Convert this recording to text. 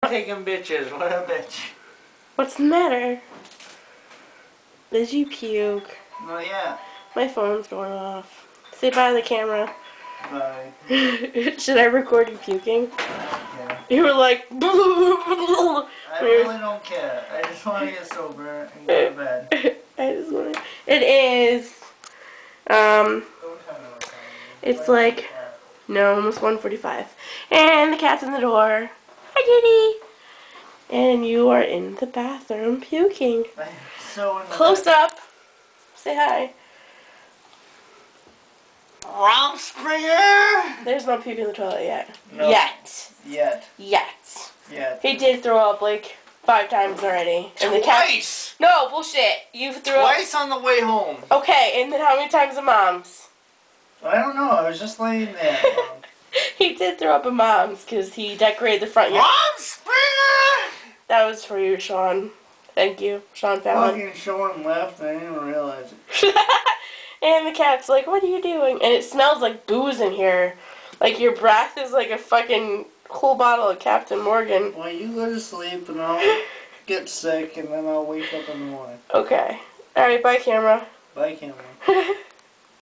Taking bitches. What a bitch. What's the matter? Did you puke? Not yet. My phone's going off. Say bye to the camera. Bye. Should I record you puking? Yeah. You were like... I really don't care. I just want to get sober and go to bed. I just want to... It is... It's like... No, almost 1:45. And the cat's in the door. Hi, Kitty! And you are in the bathroom puking. I'm so in the Close up. Say hi. Rob Springer! There's no puke in the toilet yet. No. Yet. Yet. He did throw up like 5 times already. And the Twice! No, bullshit. You threw up. Twice on the way home. Okay, and then how many times at Mom's? I don't know. I was just laying there. He did throw up at Mom's because he decorated the front yard. Rob Springer! That was for you, Sean. Thank you, Sean Fallon. Fucking Sean left. I didn't even realize it. And the cat's like, what are you doing? And it smells like booze in here. Like your breath is like a fucking whole bottle of Captain Morgan. Well, you go to sleep and I'll get sick and then I'll wake up in the morning. Okay. Alright, bye, camera. Bye, camera.